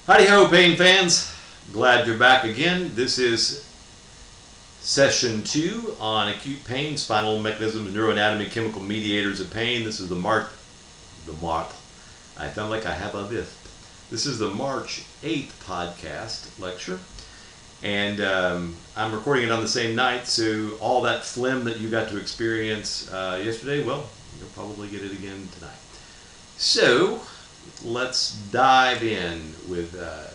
Howdy ho, pain fans. Glad you're back again. This is session 2 on acute pain, spinal mechanisms, neuroanatomy, chemical mediators of pain. This is the March. I sound like I have a lisp. This is the March 8th podcast lecture. And I'm recording it on the same night, so all that phlegm that you got to experience yesterday, well, you'll probably get it again tonight. So let's dive in without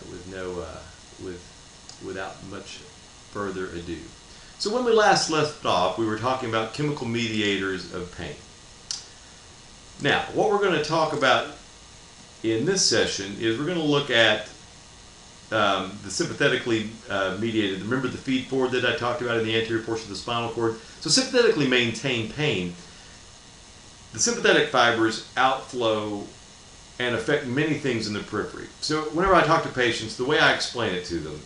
much further ado. So when we last left off, we were talking about chemical mediators of pain. Now, what we're going to talk about in this session is we're going to look at the sympathetically mediated. Remember the feed forward that I talked about in the anterior portion of the spinal cord? So sympathetically maintain pain. The sympathetic fibers outflow and affect many things in the periphery. So whenever I talk to patients, the way I explain it to them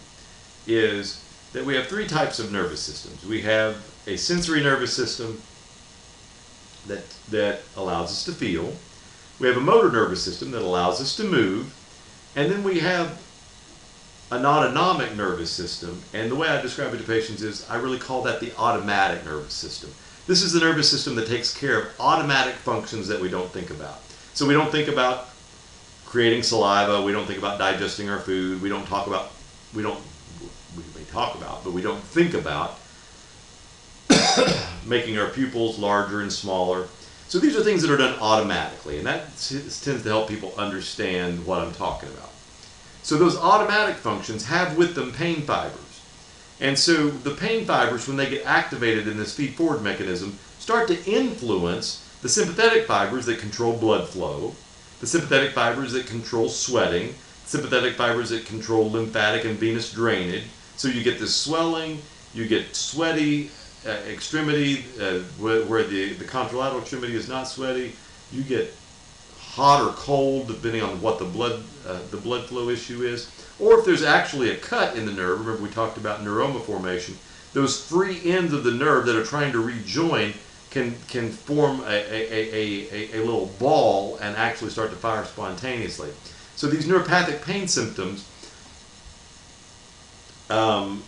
is that we have three types of nervous systems. We have a sensory nervous system that allows us to feel. We have a motor nervous system that allows us to move. And then we have an autonomic nervous system. And the way I describe it to patients is I really call that the automatic nervous system. This is the nervous system that takes care of automatic functions that we don't think about. So we don't think about creating saliva, we don't think about digesting our food, we may talk about, but we don't think about making our pupils larger and smaller. So these are things that are done automatically, and that tends to help people understand what I'm talking about. So those automatic functions have with them pain fibers. And so the pain fibers, when they get activated in this feed-forward mechanism, start to influence the sympathetic fibers that control blood flow, the sympathetic fibers that control sweating, sympathetic fibers that control lymphatic and venous drainage. So you get this swelling, you get sweaty extremity where the contralateral extremity is not sweaty. You get hot or cold depending on what the blood flow issue is. Or if there's actually a cut in the nerve, remember we talked about neuroma formation, those free ends of the nerve that are trying to rejoin can form a little ball and actually start to fire spontaneously. So these neuropathic pain symptoms that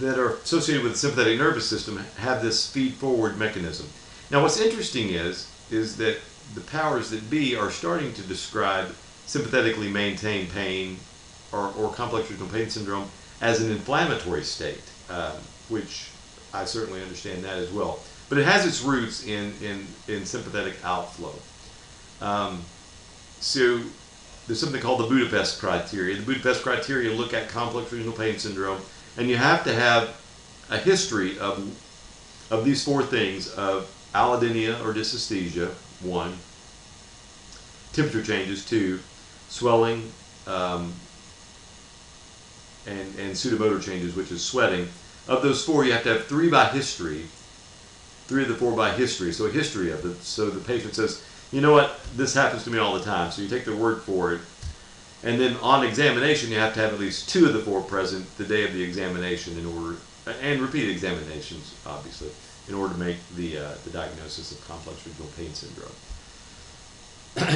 are associated with the sympathetic nervous system have this feed-forward mechanism. Now what's interesting is that the powers that be are starting to describe sympathetically maintained pain or complex regional pain syndrome as an inflammatory state, which I certainly understand that as well. But it has its roots in sympathetic outflow. So there's something called the Budapest criteria. The Budapest criteria look at complex regional pain syndrome, and you have to have a history of these four things: of allodynia or dysesthesia, 1, temperature changes, 2, swelling, and pseudomotor changes, which is sweating. Of those 4, you have to have 3 by history, 3 of the 4 by history, so a history of it. So the patient says, you know what, this happens to me all the time, so you take their word for it. And then on examination, you have to have at least 2 of the 4 present the day of the examination in order, and repeat examinations, obviously, in order to make the diagnosis of complex regional pain syndrome.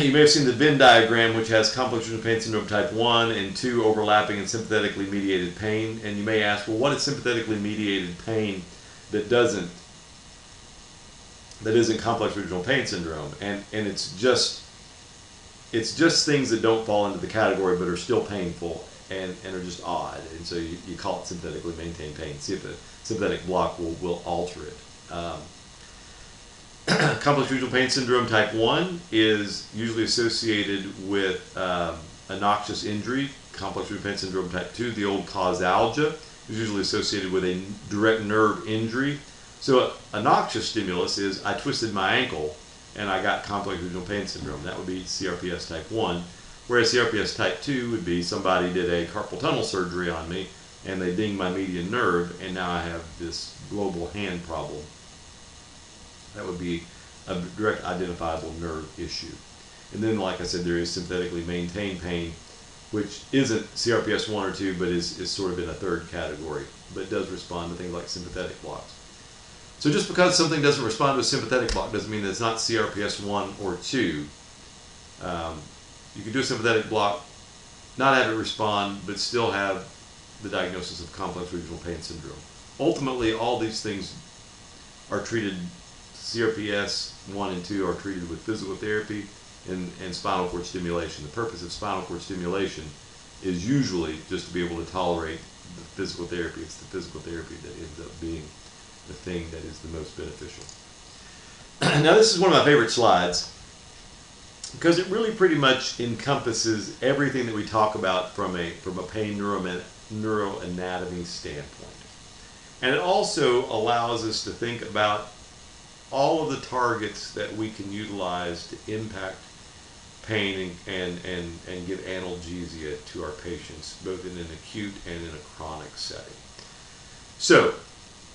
You may have seen the Venn diagram, which has complex regional pain syndrome type 1 and 2 overlapping in sympathetically mediated pain. And you may ask, well, what is sympathetically mediated pain that isn't complex regional pain syndrome? And it's just things that don't fall into the category but are still painful and are just odd. And so you call it sympathetically maintained pain. See if the sympathetic block will alter it. Complex regional pain syndrome type 1 is usually associated with a noxious injury. Complex regional pain syndrome type 2, the old causalgia, is usually associated with a direct nerve injury. So a noxious stimulus is I twisted my ankle and I got complex regional pain syndrome. That would be CRPS type 1. Whereas CRPS type 2 would be somebody did a carpal tunnel surgery on me and they dinged my median nerve, and now I have this global hand problem. That would be a direct identifiable nerve issue. And then, like I said, there is sympathetically maintained pain, which isn't CRPS 1 or 2, but is sort of in a third category, but does respond to things like sympathetic blocks. So just because something doesn't respond to a sympathetic block doesn't mean that it's not CRPS 1 or 2. You can do a sympathetic block not have it respond, but still have the diagnosis of complex regional pain syndrome. Ultimately, all these things are treated, CRPS 1 and 2 are treated with physical therapy and spinal cord stimulation. The purpose of spinal cord stimulation is usually just to be able to tolerate the physical therapy. It's the physical therapy that ends up being the thing that is the most beneficial. Now, this is one of my favorite slides because it really pretty much encompasses everything that we talk about from a pain neuroanatomy standpoint. And it also allows us to think about all of the targets that we can utilize to impact pain and give analgesia to our patients, both in an acute and in a chronic setting. So,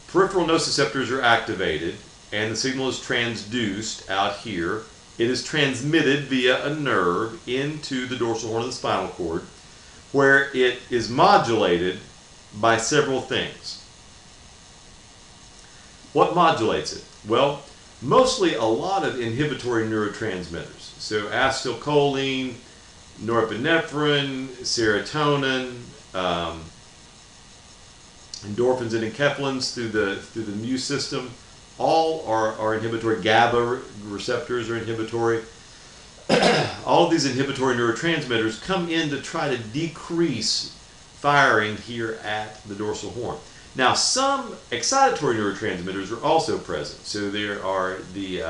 peripheral nociceptors are activated, and the signal is transduced out here. It is transmitted via a nerve into the dorsal horn of the spinal cord, where it is modulated by several things. What modulates it? Well, mostly a lot of inhibitory neurotransmitters. So acetylcholine, norepinephrine, serotonin, endorphins and enkephalins through the mu system, all are inhibitory. GABA receptors are inhibitory. All of these inhibitory neurotransmitters come in to try to decrease firing here at the dorsal horn. Now, some excitatory neurotransmitters are also present. So there are the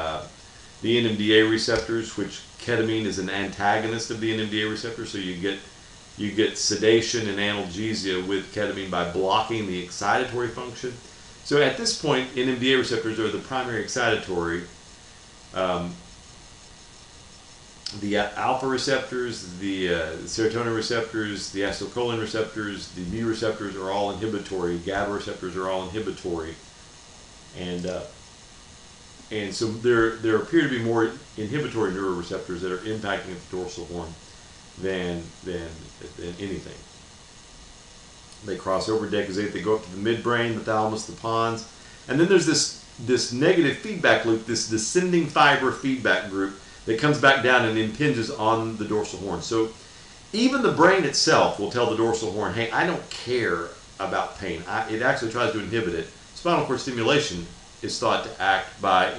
NMDA receptors, which ketamine is an antagonist of the NMDA receptor. So you get sedation and analgesia with ketamine by blocking the excitatory function. So at this point, NMDA receptors are the primary excitatory. The alpha receptors, the serotonin receptors, the acetylcholine receptors, the mu receptors are all inhibitory. GABA receptors are all inhibitory, and so there appear to be more inhibitory neuroreceptors that are impacting at the dorsal horn than anything. They cross over decusate. They go up to the midbrain, the thalamus, the pons, and then there's this negative feedback loop, this descending fiber feedback group that comes back down and impinges on the dorsal horn. So even the brain itself will tell the dorsal horn, hey, I don't care about pain. It actually tries to inhibit it. Spinal cord stimulation is thought to act by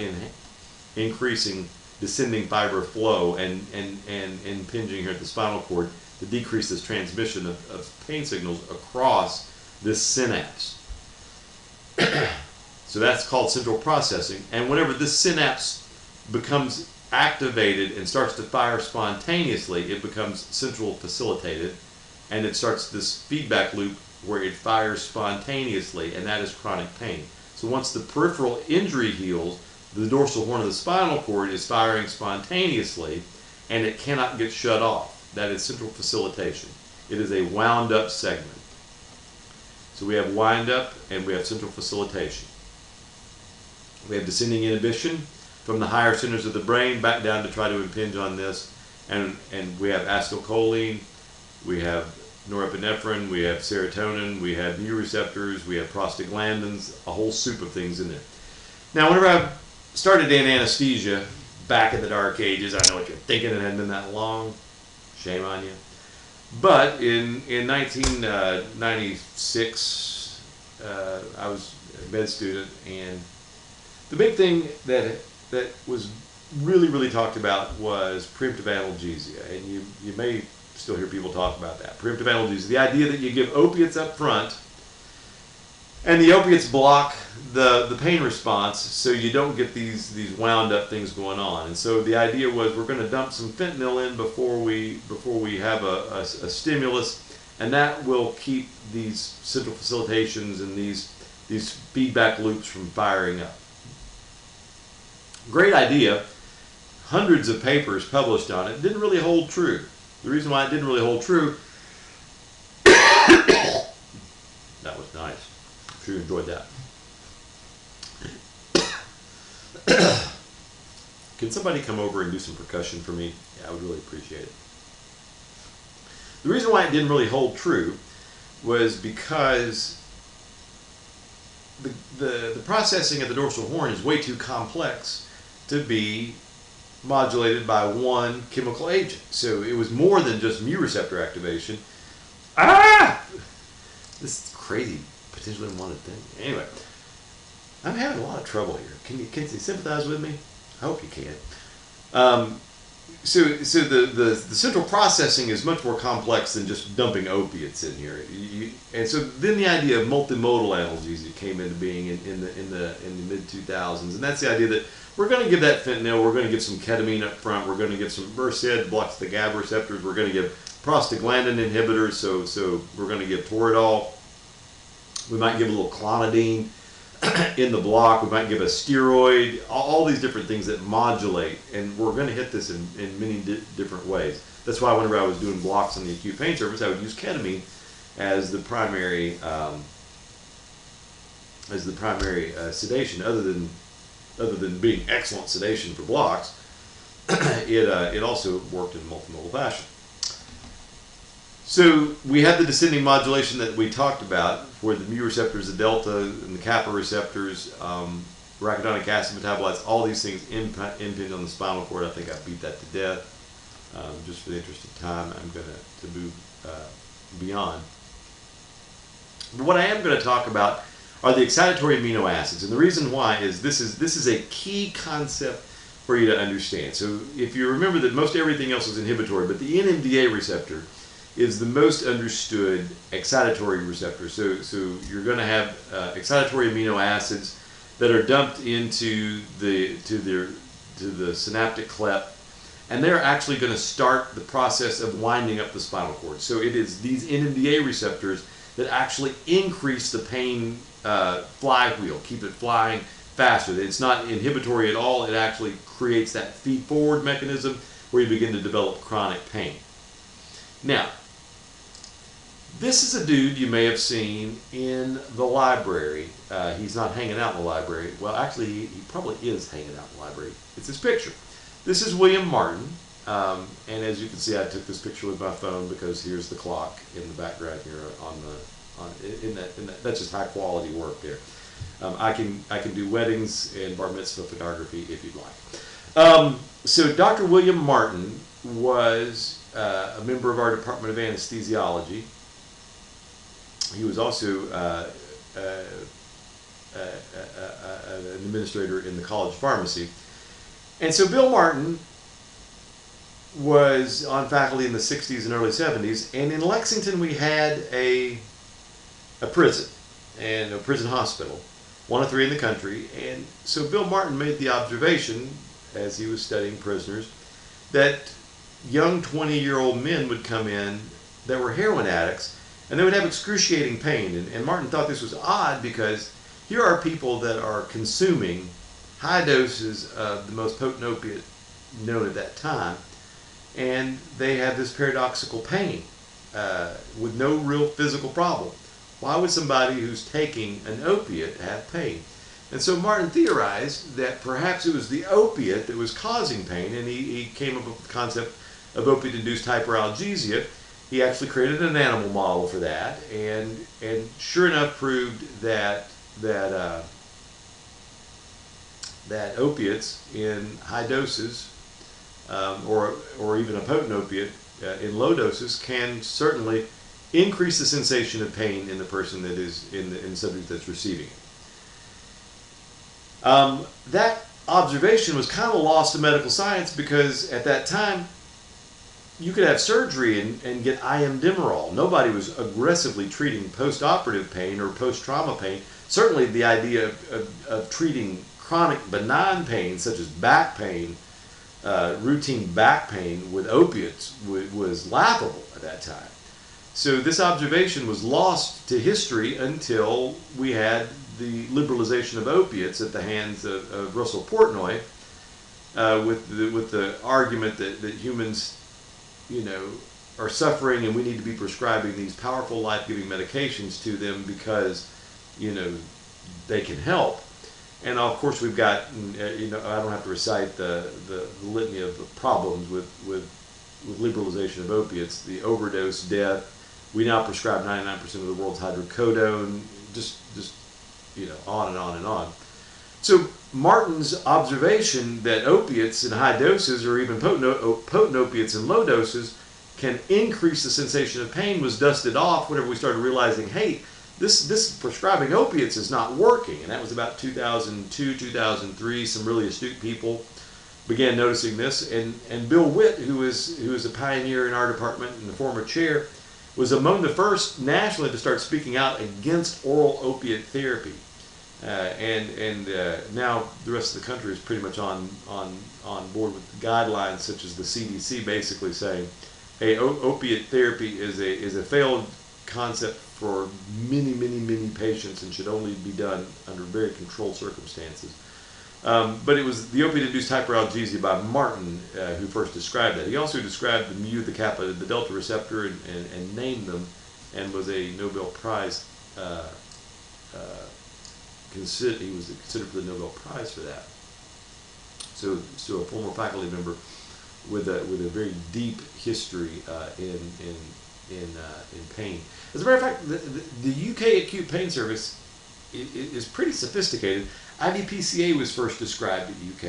increasing descending fiber flow and impinging here at the spinal cord to decrease this transmission of pain signals across this synapse. So that's called central processing. And whenever this synapse becomes activated and starts to fire spontaneously, it becomes central facilitated, and it starts this feedback loop where it fires spontaneously, and that is chronic pain. So once the peripheral injury heals, the dorsal horn of the spinal cord is firing spontaneously, and it cannot get shut off. That is central facilitation. It is a wound up segment. So we have wind up and we have central facilitation. We have descending inhibition from the higher centers of the brain back down to try to impinge on this, and we have acetylcholine, we have norepinephrine, we have serotonin, we have mu receptors, we have prostaglandins, a whole soup of things in there. Now, whenever I started in anesthesia back in the dark ages, I know what you're thinking, it hadn't been that long, shame on you, but in 1996 I was a med student, and the big thing that was really talked about was preemptive analgesia, and you may still hear people talk about that. Preemptive analgesia, the idea that you give opiates up front, and the opiates block the pain response, so you don't get these wound up things going on. And so the idea was we're going to dump some fentanyl in before we have a stimulus, and that will keep these central facilitations and these feedback loops from firing up. Great idea. Hundreds of papers published on it. Didn't really hold true. The reason why it didn't really hold true, that was nice. I'm sure you enjoyed that. Can somebody come over and do some percussion for me? Yeah, I would really appreciate it. The reason why it didn't really hold true was because the processing of the dorsal horn is way too complex to be modulated by one chemical agent. So it was more than just mu receptor activation. Ah! This crazy, potentially unwanted thing. Anyway, I'm having a lot of trouble here. Can you sympathize with me? I hope you can. So the central processing is much more complex than just dumping opiates in here. And so then the idea of multimodal analgesia came into being in the mid 2000s, and that's the idea that we're going to give that fentanyl, we're going to give some ketamine up front, we're going to give some Versed, blocks the GABA receptors, we're going to give prostaglandin inhibitors, so we're going to give Toradol, we might give a little clonidine in the block, we might give a steroid, all these different things that modulate, and we're going to hit this in many different ways. That's why whenever I was doing blocks on the acute pain service, I would use ketamine as the primary sedation, other than being excellent sedation for blocks. It also worked in multimodal fashion. So we had the descending modulation that we talked about, where the mu receptors, the delta, and the kappa receptors, arachidonic acid metabolites, all these things impinge on the spinal cord. I think I beat that to death. Just for the interest of time, I'm going to move beyond. But what I am going to talk about are the excitatory amino acids, and the reason why is this is a key concept for you to understand. So if you remember that most everything else is inhibitory, but the NMDA receptor is the most understood excitatory receptor. So you're going to have excitatory amino acids that are dumped into the synaptic cleft, and they're actually going to start the process of winding up the spinal cord. So it is these NMDA receptors that actually increase the pain flywheel, keep it flying faster. It's not inhibitory at all. It actually creates that feed forward mechanism where you begin to develop chronic pain. Now, this is a dude you may have seen in the library. He's not hanging out in the library. Well, actually, he probably is hanging out in the library. It's his picture. This is William Martin, and as you can see, I took this picture with my phone because here's the clock in the background here that's just high quality work there. I can do weddings and bar mitzvah photography if you'd like. So Dr. William Martin was a member of our Department of Anesthesiology. He was also an administrator in the college pharmacy. And so Bill Martin was on faculty in the 60s and early 70s, and in Lexington we had a prison, and a prison hospital, one of 3 in the country. And so Bill Martin made the observation, as he was studying prisoners, that young 20-year-old men would come in that were heroin addicts, and they would have excruciating pain. And Martin thought this was odd because here are people that are consuming high doses of the most potent opiate known at that time, and they have this paradoxical pain with no real physical problem. Why would somebody who's taking an opiate have pain? And so Martin theorized that perhaps it was the opiate that was causing pain, and he came up with the concept of opiate-induced hyperalgesia. He actually created an animal model for that, and sure enough proved that opiates in high doses, or even a potent opiate in low doses, can certainly increase the sensation of pain in the person that is in the subject that's receiving it. That observation was kind of lost to medical science because at that time you could have surgery and get IM Demerol. Nobody was aggressively treating post-operative pain or post-trauma pain. Certainly the idea of treating chronic benign pain such as back pain, routine back pain with opiates was laughable at that time. So this observation was lost to history until we had the liberalization of opiates at the hands of Russell Portnoy, with the argument that humans, are suffering and we need to be prescribing these powerful life-giving medications to them because, they can help. And of course we've got, I don't have to recite the litany of problems with liberalization of opiates, the overdose, death. We now prescribe 99% of the world's hydrocodone, just on and on and on. So Martin's observation that opiates in high doses, or even potent opiates in low doses, can increase the sensation of pain was dusted off whenever we started realizing, hey, this prescribing opiates is not working. And that was about 2002, 2003. Some really astute people began noticing this. And Bill Witt, who is a pioneer in our department and the former chair, was among the first nationally to start speaking out against oral opiate therapy. Now the rest of the country is pretty much on board with guidelines such as the CDC basically saying, hey, opiate therapy is a failed concept for many patients and should only be done under very controlled circumstances. But it was the opiate-induced hyperalgesia by Martin who first described that. He also described the mu, the kappa, the delta receptor, and named them, and was a Nobel Prize. He was considered for the Nobel Prize for that. So a former faculty member with a very deep history in pain. As a matter of fact, the UK Acute Pain Service is pretty sophisticated. IVPCA was first described at UK,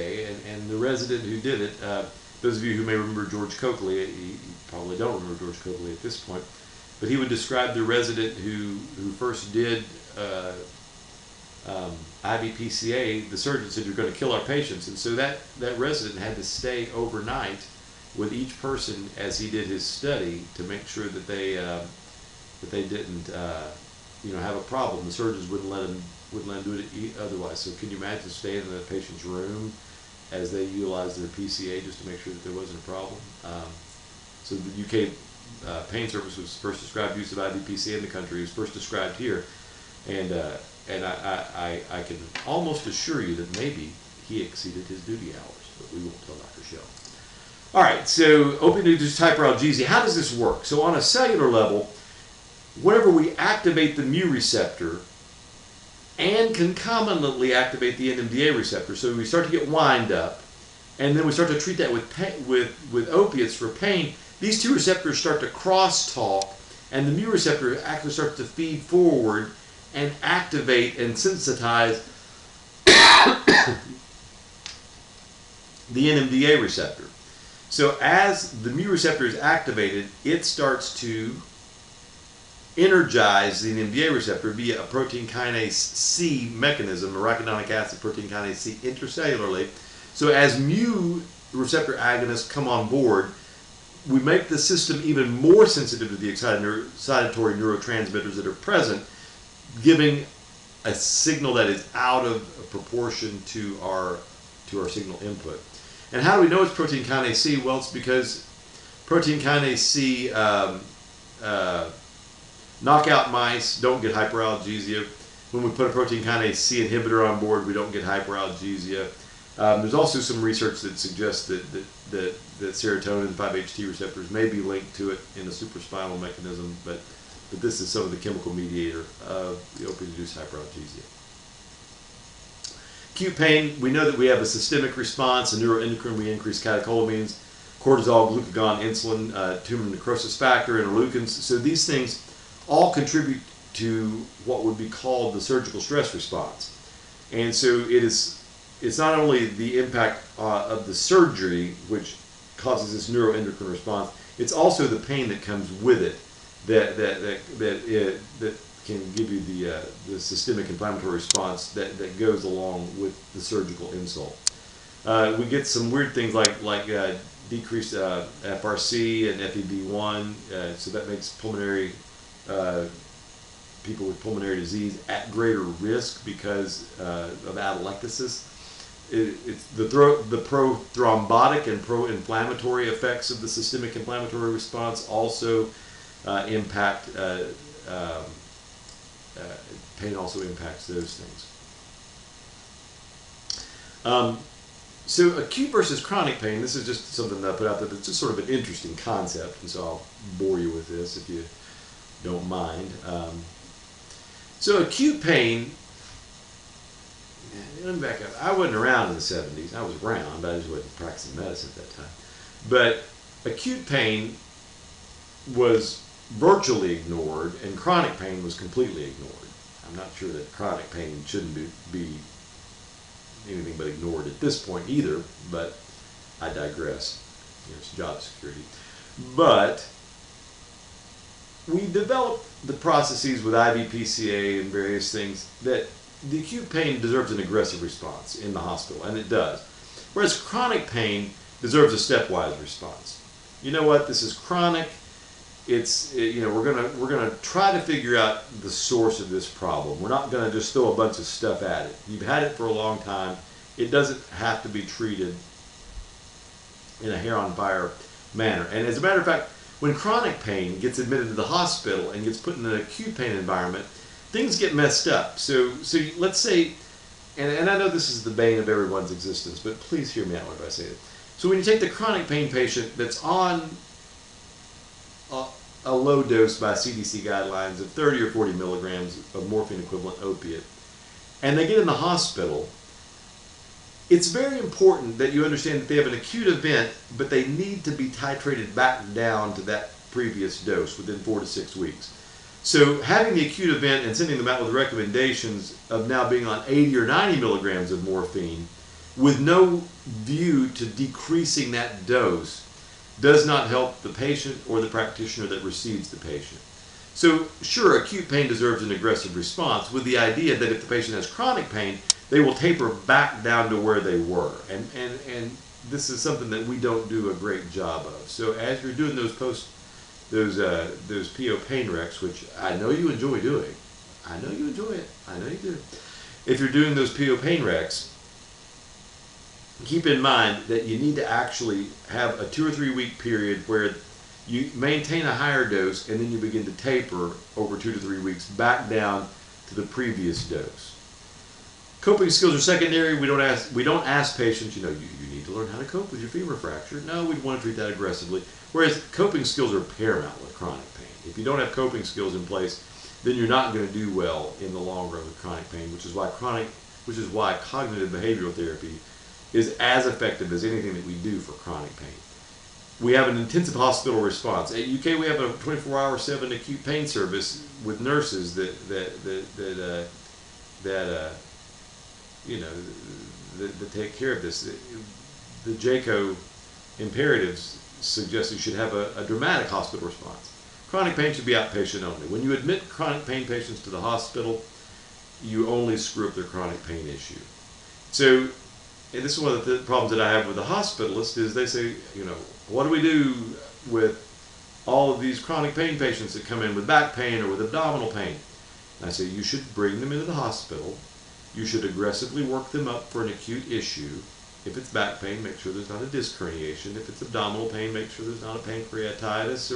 and the resident who did it, those of you who may remember George Coakley, you probably don't remember George Coakley at this point, but he would describe the resident who first did IVPCA. The surgeon said, you're going to kill our patients, and so that resident had to stay overnight with each person as he did his study to make sure that they didn't have a problem. The surgeons wouldn't let him do it otherwise. So can you imagine staying in the patient's room as they utilized their PCA just to make sure that there wasn't a problem? So the UK Pain Service was first described use of IVPCA in the country. It was first described here, and I can almost assure you that maybe he exceeded his duty hours, but we won't tell Dr. Shell. All right, so opiate-induced hyperalgesia, how does this work? So on a cellular level, whenever we activate the mu receptor and concomitantly activate the NMDA receptor, so we start to get wind up, and then we start to treat that with opiates for pain, these two receptors start to crosstalk, and the mu receptor actually starts to feed forward and activate and sensitize the NMDA receptor. So as the mu receptor is activated, it starts to energize the NMDA receptor via a protein kinase C mechanism, arachidonic acid protein kinase C intracellularly. So as mu receptor agonists come on board, we make the system even more sensitive to the excitatory neurotransmitters that are present, giving a signal that is out of proportion to our signal input. And how do we know it's protein kinase C? Well, it's because protein kinase C knockout mice don't get hyperalgesia. When we put a protein kinase C inhibitor on board, we don't get hyperalgesia. There's also some research that suggests that serotonin and 5-HT receptors may be linked to it in a supraspinal mechanism, but this is some of the chemical mediator of the opiate-induced hyperalgesia. Acute pain, we know that we have a systemic response. In neuroendocrine, we increase catecholamines, cortisol, glucagon, insulin, tumor necrosis factor, interleukins. So these things all contribute to what would be called the surgical stress response. And so it's not only the impact of the surgery which causes this neuroendocrine response, it's also the pain that comes with it that can give you the systemic inflammatory response that goes along with the surgical insult. We get some weird things like decreased FRC and FEV1, so that makes pulmonary people with pulmonary disease at greater risk because of atelectasis. It's the pro-thrombotic and pro-inflammatory effects of the systemic inflammatory response also impact pain also impacts those things. So acute versus chronic pain, this is just something that I put out there that's just sort of an interesting concept, and so I'll bore you with this if you don't mind. So acute pain, let me back up. I wasn't around in the 70s. I was around, but I just wasn't practicing medicine at that time. But acute pain was virtually ignored, and chronic pain was completely ignored. I'm not sure that chronic pain shouldn't be anything but ignored at this point either, but I digress. It's job security. But we developed the processes with IV-PCA and various things that the acute pain deserves an aggressive response in the hospital, and it does. Whereas chronic pain deserves a stepwise response. You know what? This is chronic. We're gonna try to figure out the source of this problem. We're not gonna just throw a bunch of stuff at it. You've had it for a long time. It doesn't have to be treated in a hair on fire manner. And as a matter of fact, when chronic pain gets admitted to the hospital and gets put in an acute pain environment, things get messed up. So let's say, and I know this is the bane of everyone's existence, but please hear me out when I say it. So when you take the chronic pain patient that's on a low dose by CDC guidelines of 30 or 40 milligrams of morphine equivalent opiate, and they get in the hospital, it's very important that you understand that they have an acute event, but they need to be titrated back down to that previous dose within 4 to 6 weeks. So having the acute event and sending them out with recommendations of now being on 80 or 90 milligrams of morphine with no view to decreasing that dose does not help the patient or the practitioner that receives the patient. So sure, acute pain deserves an aggressive response with the idea that if the patient has chronic pain, they will taper back down to where they were. And this is something that we don't do a great job of. So as you're doing those PO pain recs, which I know you enjoy doing, I know you enjoy it, I know you do. If you're doing those PO pain recs, keep in mind that you need to actually have a 2 or 3 week period where you maintain a higher dose and then you begin to taper over 2 to 3 weeks back down to the previous dose. Coping skills are secondary. We don't ask patients, you need to learn how to cope with your femur fracture. No, we want to treat that aggressively. Whereas coping skills are paramount with chronic pain. If you don't have coping skills in place, then you're not going to do well in the long run with chronic pain, which is why cognitive behavioral therapy is as effective as anything that we do for chronic pain. We have an intensive hospital response. At UK, we have a 24-hour 7 acute pain service with nurses that take care of this. The JACO imperatives suggest you should have a dramatic hospital response. Chronic pain should be outpatient only. When you admit chronic pain patients to the hospital, you only screw up their chronic pain issue. So, and this is one of the problems that I have with the hospitalist is they say, what do we do with all of these chronic pain patients that come in with back pain or with abdominal pain? And I say you should bring them into the hospital. You should aggressively work them up for an acute issue. If it's back pain, make sure there's not a disc herniation. If it's abdominal pain, make sure there's not a pancreatitis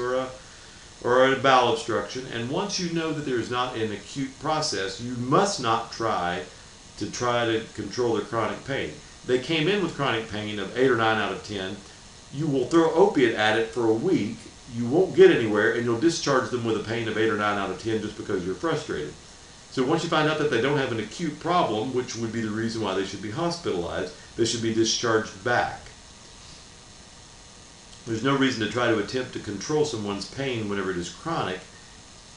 or a bowel obstruction. And once you know that there's not an acute process, you must not try to control their chronic pain. They came in with chronic pain of 8 or 9 out of 10. You will throw opiate at it for a week. You won't get anywhere, and you'll discharge them with a pain of 8 or 9 out of 10 just because you're frustrated. So once you find out that they don't have an acute problem, which would be the reason why they should be hospitalized, they should be discharged back. There's no reason to try to attempt to control someone's pain whenever it is chronic,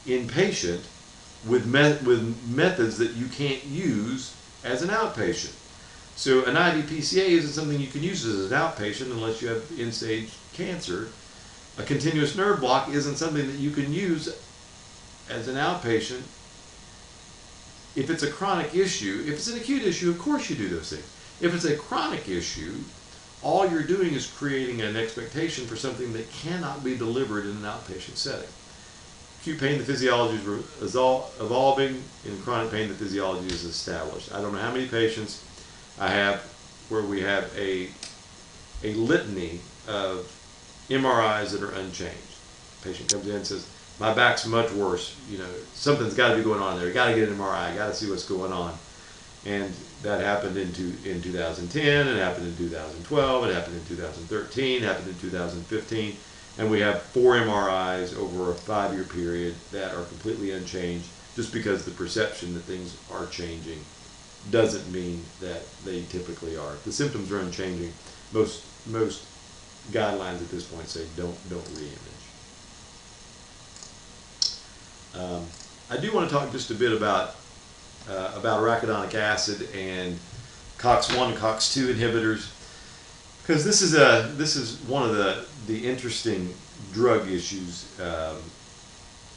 inpatient, with methods that you can't use as an outpatient. So an IV-PCA isn't something you can use as an outpatient unless you have end-stage cancer. A continuous nerve block isn't something that you can use as an outpatient if it's a chronic issue. If it's an acute issue, of course you do those things. If it's a chronic issue, all you're doing is creating an expectation for something that cannot be delivered in an outpatient setting. Acute pain, the physiology is evolving. In chronic pain, the physiology is established. I don't know how many patients I have where we have a litany of MRIs that are unchanged. Patient comes in and says, my back's much worse, something's got to be going on there. You got to get an MRI, got to see what's going on. And that happened in 2010, it happened in 2012, it happened in 2013, it happened in 2015. And we have 4 MRIs over a 5-year period that are completely unchanged. Just because the perception that things are changing doesn't mean that they typically are. If the symptoms are unchanging, most guidelines at this point say don't re-image. I do want to talk just a bit about arachidonic acid and COX-1 and COX-2 inhibitors, because this is one of the interesting drug issues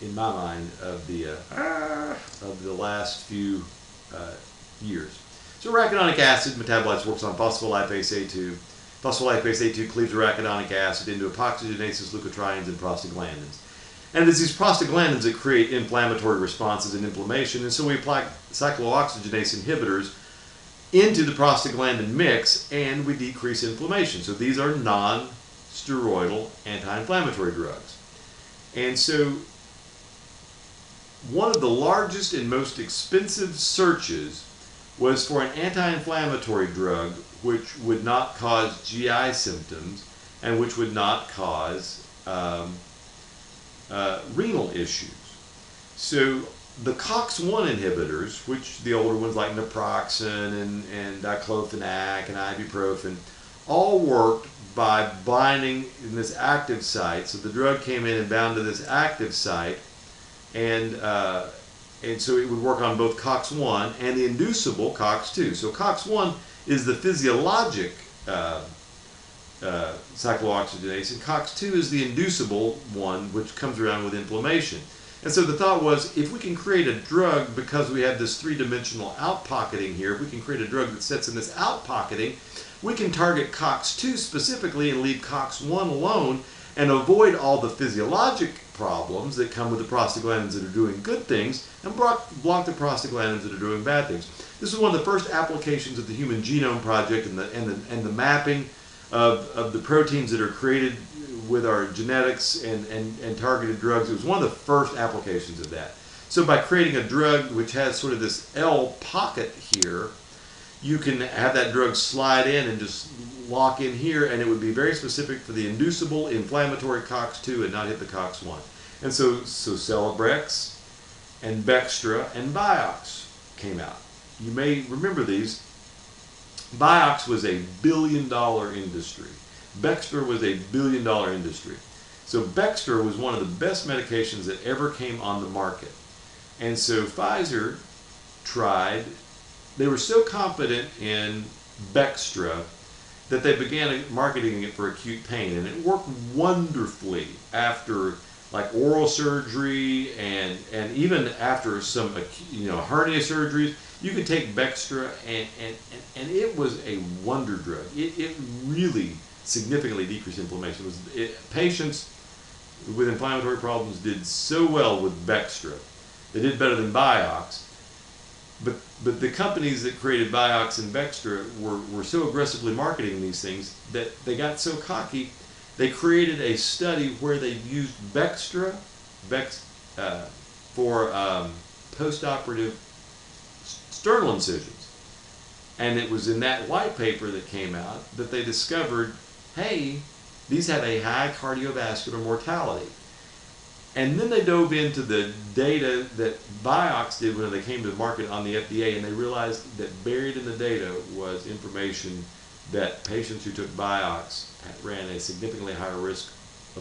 in my mind of the last few years. So arachidonic acid metabolites works on phospholipase A2. Phospholipase A2 cleaves arachidonic acid into epoxygenases, leukotrienes, and prostaglandins. And it's these prostaglandins that create inflammatory responses and inflammation, and so we apply cyclooxygenase inhibitors into the prostaglandin mix, and we decrease inflammation. So these are non-steroidal anti-inflammatory drugs. And so one of the largest and most expensive searches was for an anti-inflammatory drug which would not cause GI symptoms and which would not cause renal issues. So the COX-1 inhibitors, which the older ones like naproxen and diclofenac and ibuprofen, all worked by binding in this active site. So the drug came in and bound to this active site, and so it would work on both COX-1 and the inducible COX-2. So COX-1 is the physiologic cyclooxygenase, and COX-2 is the inducible one, which comes around with inflammation. And so the thought was, if we can create a drug, because we have this three-dimensional outpocketing here, if we can create a drug that sits in this outpocketing, we can target COX-2 specifically and leave COX-1 alone and avoid all the physiologic problems that come with the prostaglandins that are doing good things and block the prostaglandins that are doing bad things. This is one of the first applications of the Human Genome Project and the mapping of the proteins that are created with our genetics and targeted drugs. It was one of the first applications of that. So by creating a drug which has sort of this L pocket here, you can have that drug slide in and just lock in here, and it would be very specific for the inducible inflammatory COX-2 and not hit the COX-1. And so Celebrex and Bextra and Vioxx came out. You may remember these. Vioxx was a billion-dollar industry. Bextra was a billion-dollar industry. So Bextra was one of the best medications that ever came on the market. And so Pfizer tried, they were so confident in Bextra that they began marketing it for acute pain, and it worked wonderfully after like oral surgery and even after some hernia surgeries. You could take Bextra and it was a wonder drug. It really significantly decreased inflammation. Patients with inflammatory problems did so well with Bextra. They did better than Vioxx. But the companies that created Vioxx and Bextra were so aggressively marketing these things that they got so cocky, they created a study where they used Bextra for postoperative sternal incisions. And it was in that white paper that came out that they discovered, hey, these have a high cardiovascular mortality. And then they dove into the data that Vioxx did when they came to market on the FDA, and they realized that buried in the data was information that patients who took Vioxx ran a significantly higher risk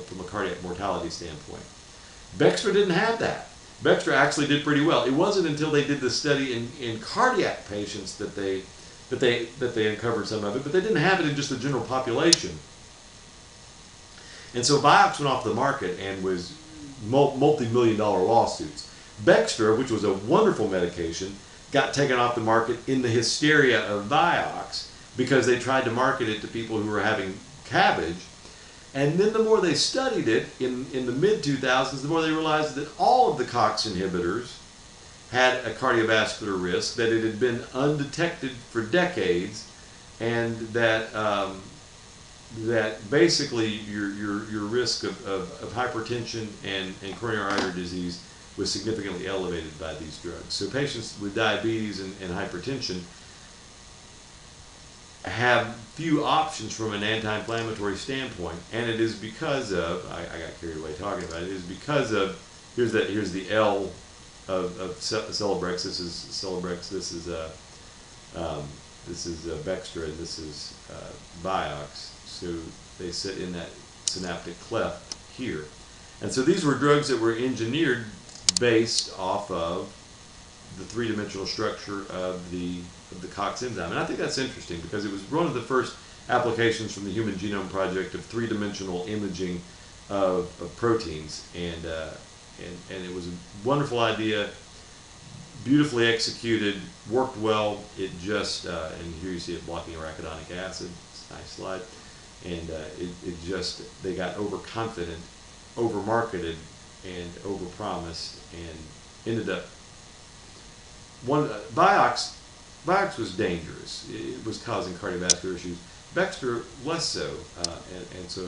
from a cardiac mortality standpoint. Bextra didn't have that. Bextra actually did pretty well. It wasn't until they did the study in cardiac patients that they uncovered some of it, but they didn't have it in just the general population. And so Vioxx went off the market and was multi-million-dollar lawsuits. Bextra, which was a wonderful medication, got taken off the market in the hysteria of Vioxx because they tried to market it to people who were having cabbage. And then the more they studied it in the mid-2000s, the more they realized that all of the COX inhibitors had a cardiovascular risk, that it had been undetected for decades, and that that basically your risk of hypertension and coronary artery disease was significantly elevated by these drugs. So patients with diabetes and hypertension have few options from an anti-inflammatory standpoint, and it is because of, I got carried away talking about it, it is because of, here's the L of Celebrex. This is Celebrex, this is Bextra, and this is Vioxx. So they sit in that synaptic cleft here. And so these were drugs that were engineered based off of the three-dimensional structure of the COX enzyme. And I think that's interesting because it was one of the first applications from the Human Genome Project of three-dimensional imaging of proteins, and it was a wonderful idea, beautifully executed, worked well. It just and here you see it blocking arachidonic acid. It's a nice slide. And it just, they got overconfident, over-marketed, and over-promised, and ended up, Vioxx was dangerous. It was causing cardiovascular issues. Bextra less so, and so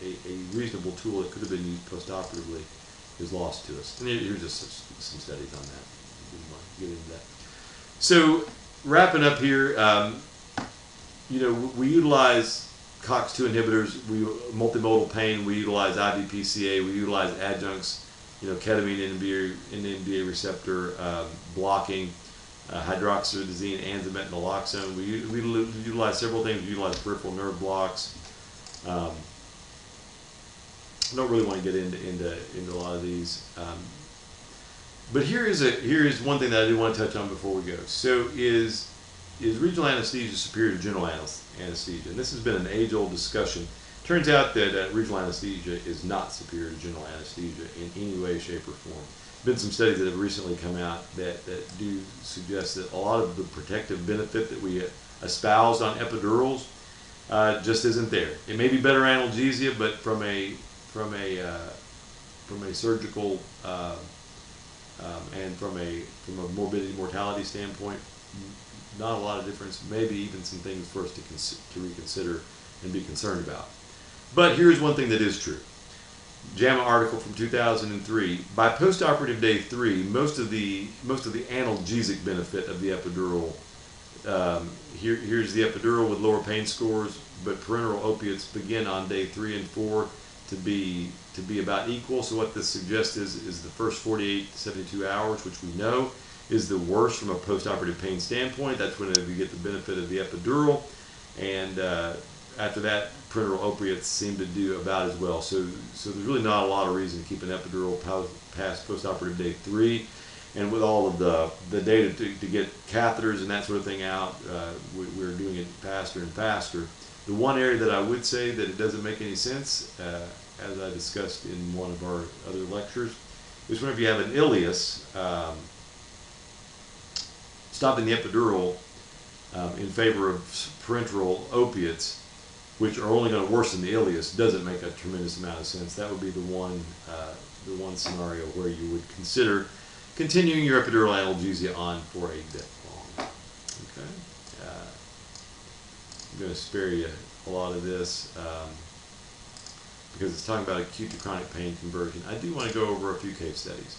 a reasonable tool that could have been used postoperatively is lost to us. And here's just some studies on that. Didn't want to get into that. So wrapping up here, you know, we utilize COX-2 inhibitors, multimodal pain, we utilize IVPCA, we utilize adjuncts, you know, ketamine, NMDA receptor blocking, hydroxyzine, anzamet, naloxone. We utilize several things. We utilize peripheral nerve blocks. I don't really want to get into a lot of these. But here is one thing that I do want to touch on before we go. So is regional anesthesia superior to general anesthesia? And this has been an age-old discussion. Turns out that regional anesthesia is not superior to general anesthesia in any way, shape, or form. Been some studies that have recently come out that do suggest that a lot of the protective benefit that we espoused on epidurals just isn't there. It may be better analgesia, but from a surgical and from a morbidity mortality standpoint, not a lot of difference. Maybe even some things for us to reconsider and be concerned about. But here's one thing that is true. JAMA article from 2003. By postoperative day 3, most of the analgesic benefit of the epidural. Here's the epidural with lower pain scores, but parenteral opiates begin on day 3 and 4 to be about equal. So what this suggests is the first 48 to 72 hours, which we know is the worst from a postoperative pain standpoint. That's when we get the benefit of the epidural, and after that, parenteral opiates seem to do about as well. So there's really not a lot of reason to keep an epidural past postoperative day 3. And with all of the data to get catheters and that sort of thing out, we're doing it faster and faster. The one area that I would say that it doesn't make any sense, as I discussed in one of our other lectures, is whenever you have an ileus, stopping the epidural in favor of parenteral opiates, which are only going to worsen the ileus, doesn't make a tremendous amount of sense. That would be the one scenario where you would consider continuing your epidural analgesia on for a bit long. Okay, I'm going to spare you a lot of this because it's talking about acute to chronic pain conversion. I do want to go over a few case studies.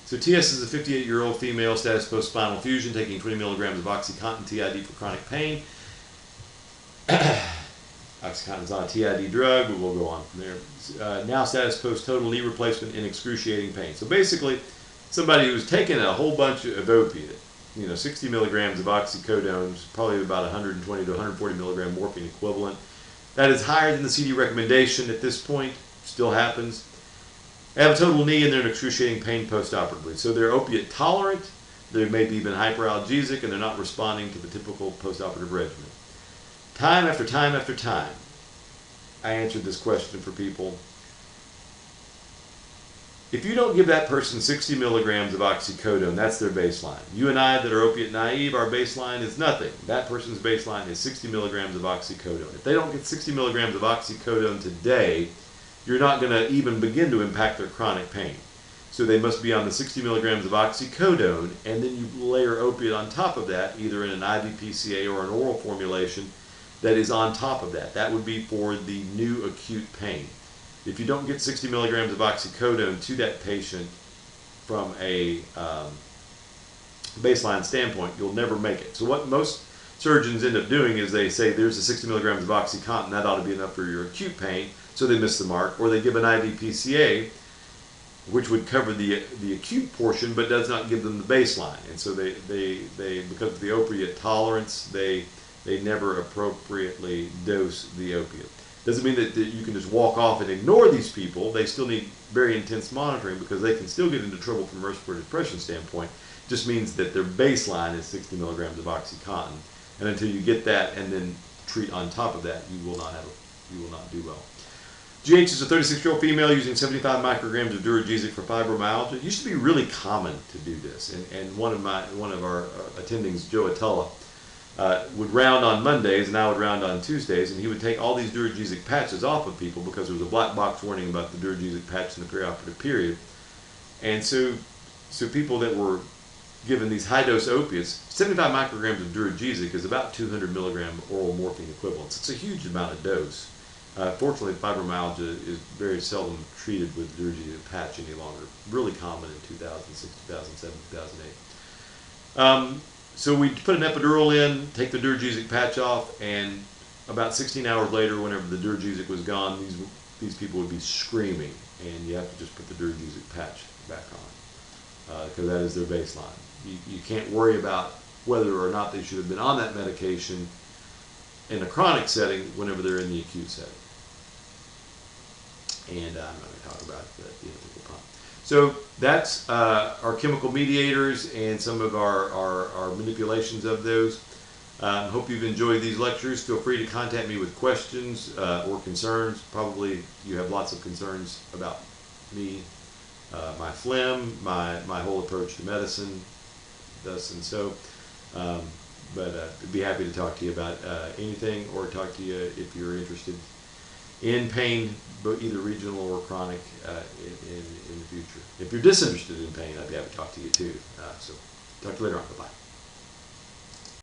So TS is a 58-year-old female, status post-spinal fusion, taking 20 milligrams of OxyContin TID for chronic pain. OxyContin is on a TID drug, but we'll go on from there. Now status post-total knee replacement in excruciating pain. So basically, somebody who's taken a whole bunch of opiate, 60 milligrams of oxycodone, probably about 120 to 140 milligram morphine equivalent. That is higher than the CD recommendation at this point, still happens. They have a total knee and they're in excruciating pain postoperatively. So they're opiate tolerant, they may be even hyperalgesic, and they're not responding to the typical postoperative regimen. Time after time after time, I answered this question for people. If you don't give that person 60 milligrams of oxycodone, that's their baseline. You and I that are opiate naive, our baseline is nothing. That person's baseline is 60 milligrams of oxycodone. If they don't get 60 milligrams of oxycodone today, you're not going to even begin to impact their chronic pain. So they must be on the 60 milligrams of oxycodone, and then you layer opiate on top of that, either in an IVPCA or an oral formulation that is on top of that. That would be for the new acute pain. If you don't get 60 milligrams of oxycodone to that patient from a baseline standpoint, you'll never make it. So what most surgeons end up doing is they say there's a 60 milligrams of OxyContin, that ought to be enough for your acute pain, so they miss the mark. Or they give an IVPCA, which would cover the acute portion but does not give them the baseline. And so they because of the opiate tolerance, they never appropriately dose the opiate. Doesn't mean that you can just walk off and ignore these people. They still need very intense monitoring because they can still get into trouble from a respiratory depression standpoint. It just means that their baseline is 60 milligrams of OxyContin. And until you get that and then treat on top of that, you will not do well. GH is a 36-year-old female using 75 micrograms of Duragesic for fibromyalgia. It used to be really common to do this, and one of our attendings, Joe Atella, would round on Mondays, and I would round on Tuesdays, and he would take all these Duragesic patches off of people because there was a black box warning about the Duragesic patch in the perioperative period. And so people that were given these high-dose opiates, 75 micrograms of Duragesic is about 200 milligram oral morphine equivalents. It's a huge amount of dose. Fortunately, fibromyalgia is very seldom treated with Duragesic patch any longer. Really common in 2006, 2007, 2008. So we put an epidural in, take the Duragesic patch off, and about 16 hours later, whenever the Duragesic was gone, these people would be screaming, and you have to just put the Duragesic patch back on because that is their baseline. You can't worry about whether or not they should have been on that medication in a chronic setting whenever they're in the acute setting. And I'm not going to talk about the integral pump. So that's our chemical mediators and some of our manipulations of those. Hope you've enjoyed these lectures. Feel free to contact me with questions or concerns. Probably you have lots of concerns about me, my phlegm, my whole approach to medicine, thus and so. But I'd be happy to talk to you about anything, or talk to you if you're interested in pain, but either regional or chronic in the future. If you're disinterested in pain, I'd be happy to talk to you too. So talk to you later on. Bye-bye.